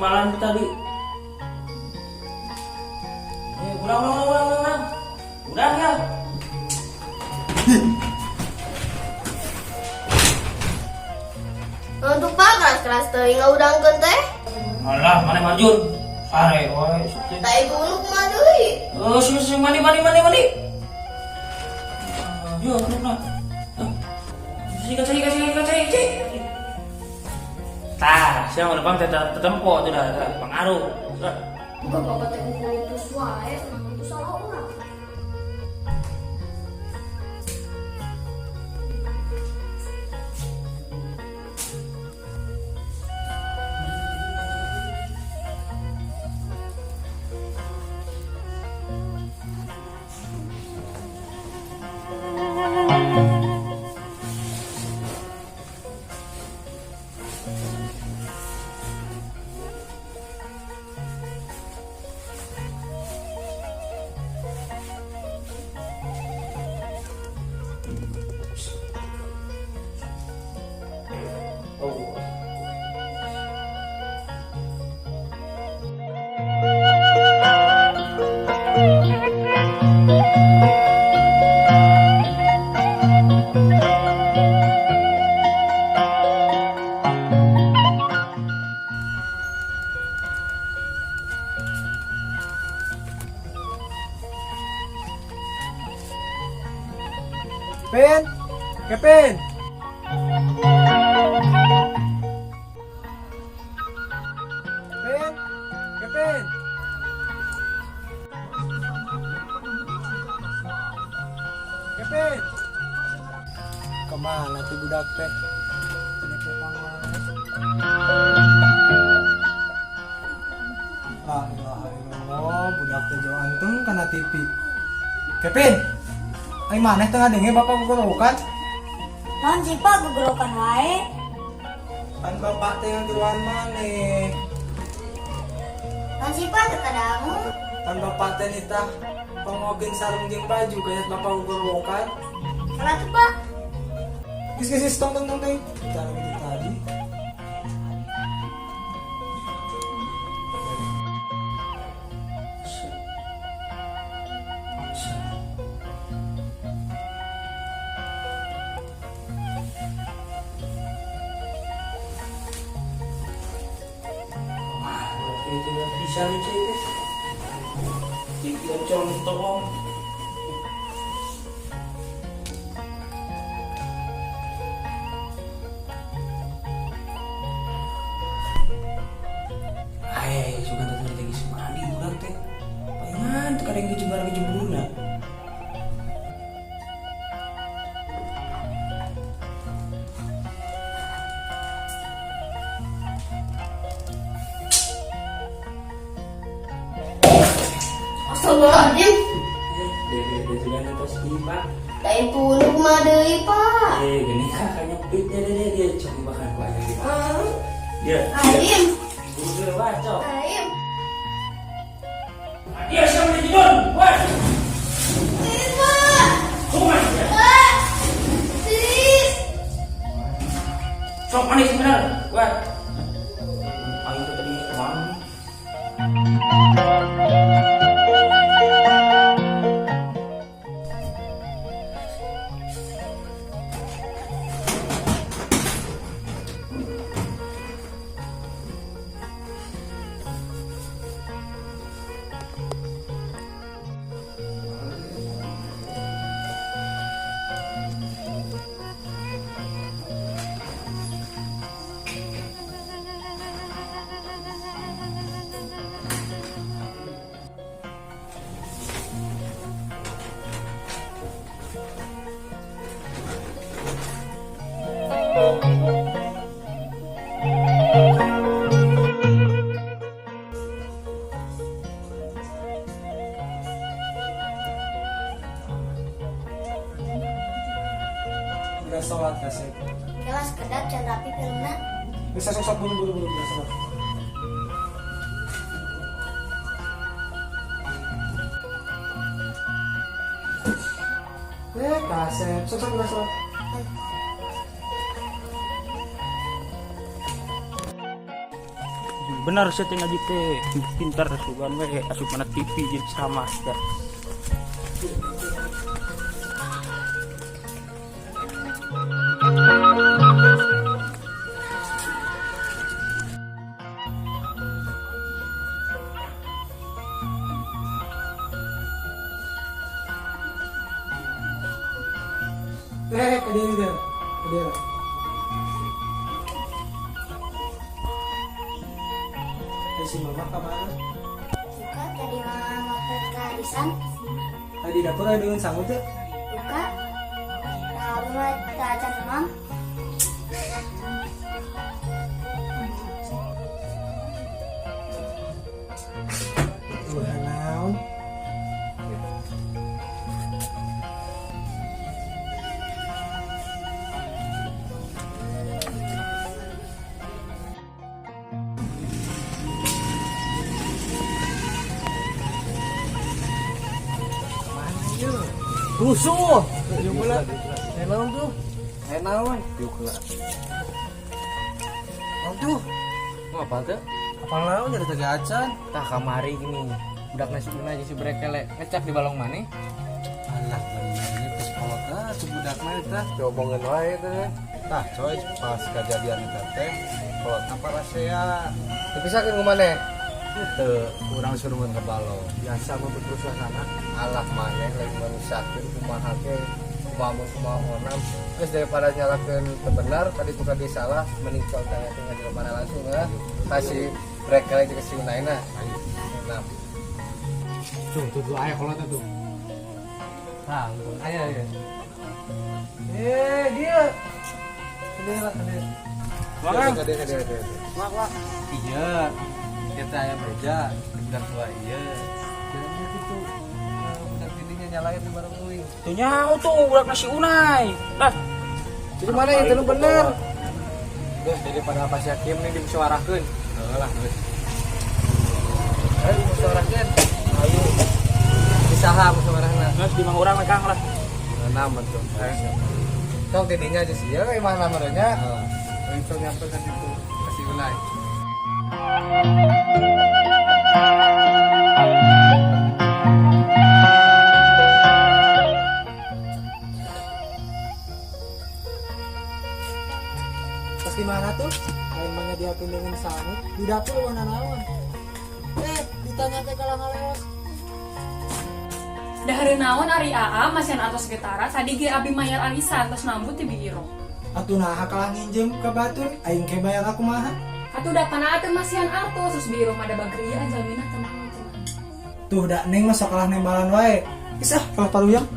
malam tadi. Ulang. Udah ya. Untuk pak keras-keras teh nggak udangkeun teh. Malah mana Marjun? Sare wae. Tak ibu nu kumaha deui? Si mandi. Yo, kenapa? Kasih. Tah, siapa udah bang tetempo itu dah pengaruh. Bapak teh utus wae, itu salah orang. Kevin. Kevin. Kemana tuh budak teh? La ilaha illallah, budak teh jauh anteng kana TV. Kevin. Ai maneh teu ngadenge bapak gugorokan? Non sih pak gugorokan wae. Kan bapak teh ngageruan maneh. Non sih pak terkadang. Kan bapak teh nitah pengokin sarung jeung baju kayak bapak gugorokan. Salah tuh pak. Kis tong teh. Kita lagi di tadi. Itu bisa nih itu. Tiga contoh. Suka datang lagi semadi bulan teh. Palingan teu kadang kejembar-kejemburna. Astagfirullahaladzim. Dia pasti Pak. Tak ibu nu kumaha deui pak? Gini kakaknya pitnya dia coba makan banyak di Pak. Dia. Aim. Udah baca. Aim. Dia sama di Jidon. Wah. Pak. Cuma ya. Pak. Sis. Sok manis benar. Wah. Ayo tadi kemana? Udah sholat kasih. Kelas kedap can rapi filmna. Bisa sok buru udah sholat. Kasep, sok udah sholat. benar saya tengah teh pintar sugan we asup mana TV jadi sama ya. Kediri dia. Kediri. Si mama kemana? Buka tadi ngapet ke arisan. Tadi dapur ada dengan sangu tuh. Buka. Nah, rumah kita acan mam. Tuhan naon. Rusuh. Yuk pula. Enaon tuh. Enaon. Yuk pula. Oh tuh. Ngapa tuh? Apa naon jadi teh acan? Tah kamari gini. Budak nasi una aja si brekele ngecap di balong mana? Alah bener ini pas kolot sebudak mah tah Diomongin wae teh. tah coy pas kejadian itu teh kolot apa rasanya Dipisahkeun ku maneh. itu kurang suruh ke balong Biasa mah betul suasana. alah maneh lagi manusiakeun kumaha ge kumaha onam geus daripada nyalakeun teu benar tadi tukar disalah mending coba tanya teh ngajak mana langsung ya kasih brekele jeung si unaina nah Tuh aya kolot tuh. nah aya ya Dia. Kediri. Wah, Kade. wah. Iya, kita aya meja, budak tua iya. Jalannya gitu, budak tidinya nyalain di bareng uing. Tuh nyaho tuh budak nasi unai. Dah, Jadi mana yang teu bener? Terus daripada pas yakin nih dimusyawarahkeun. Lah, geus. Ayo dimusyawarahkeun. Ayo. Disaha musyawarahna. geus di mang urang we Kang lah. Nah, betul. Tong tidinya aja sih ya kayak mana merenya. Itu nyampe kan itu kasih unai. Pas di mana tuh? Lain mana dia dengan sangu di dapur mana naon? Ditanya teh kalah ngaleos. Dahari naon ari AA masih atos getara tadi ge abi mayar arisan tos nambut ti biro. Atuh nah kalah nginjem ke batur aing ke bayar aku mah. Atuh da pana teh masihan artos terus biro mada bagria jaminan tenang tenang. Tuh dak neng mah sok kalah nembalan wae. Isah kalah paruyang.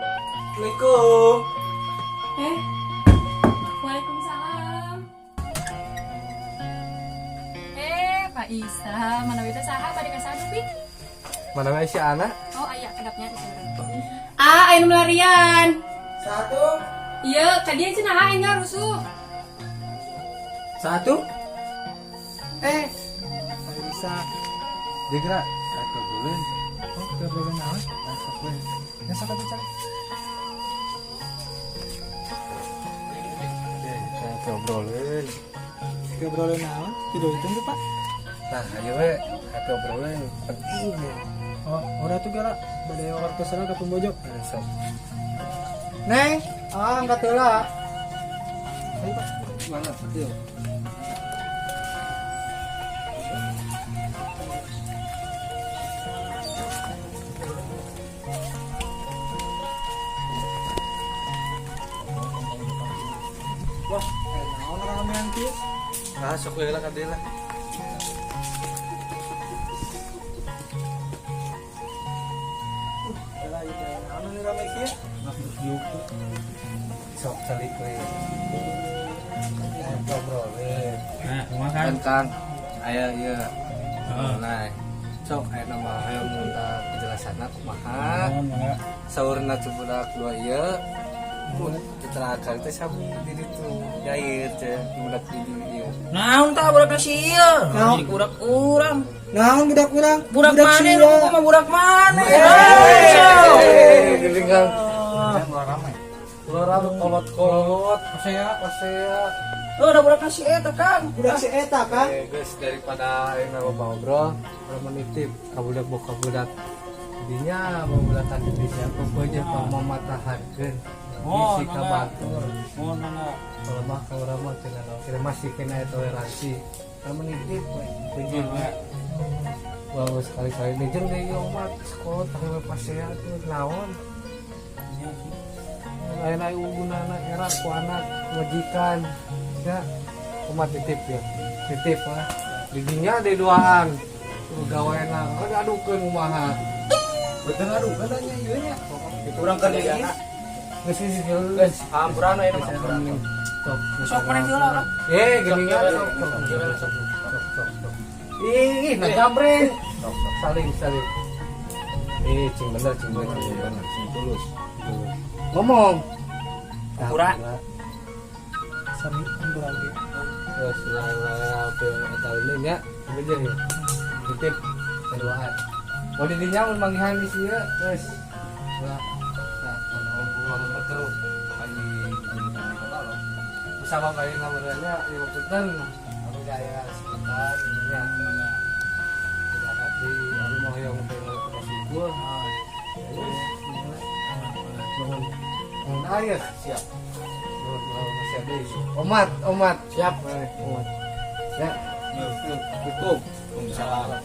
Assalamualaikum. Waalaikumsalam. Pak Isa, mana wita saha pada kasadu pi? Mana wae si anak? Oh, aya kedapnya di sana. Aya nu melarian. Satu. Iya, kadieu cenah aing rusuh. Satu. Bisa. Dia gerak. Satu dulu. Oh, gak boleh naon. Satu. Ya sok bicara. Saya obrolin. Gak boleh naon. Tidur itu tuh, Pak. Nah, ayo we, kita obrolin. Penting ya. Oh, ora tuh gara badai orang kesana ke pembojok. Sok. Neng, angkat heula. Ayo, Pak. Mana? Yuk. Wah, naon ramean kieu? Nah, sok we lah kadela. Heula ieu teh naon nu rame kieu? Sok salik we. Ngobrolin. Nah, kumaha Kan Kang, aya ieu. Nah, sok aya nama hayang minta penjelasanna kumaha saurna budak dua ieu keterangan teh sabu di ditu jair teh budak di ieu Naon tah budak sia? Jadi budak urang. Naon budak urang? Budak mana lu mah budak mana? gelingan Lora kolot-kolot Saya Oh, ada budak nasi eta Kang. budak si eta kan. guys daripada aing ngobrol kalau menitip kabudak dinya membulatan Indonesia pokoknya pamamatahakeun bisi ka batur Oh, nana. kalau mah ka urang mah kira masih kena toleransi kalau menitip kunjungnya bagus sekali-kali jeung deui umat sekolah tanggal pasea tuh naon lain-lain ugunana era ku anak majikan ya umat titip ya titip lah didinya ada duaan gaweana adukeun kumaha Betul aduh katanya ieu nya. Urang ka deui. geus sih geus Hampurana eta mah. Sok mana heula urang. geningan sok ih nagambreng sok saling cing bener cing tulus ngomong Pura. Sami ambil lagi. terus lah tahun ini ya bener ya titip keduaan kalau didinya mun manggihan di sieu geus nah kalau berkeruk lagi bersama kali ngabeurnya ieu maksudna anu gaya sekitar ininya tidak hati anu mah yang teh syukur nuhun aya siap Omat siap omat ya Cukup. Waalaikumsalam.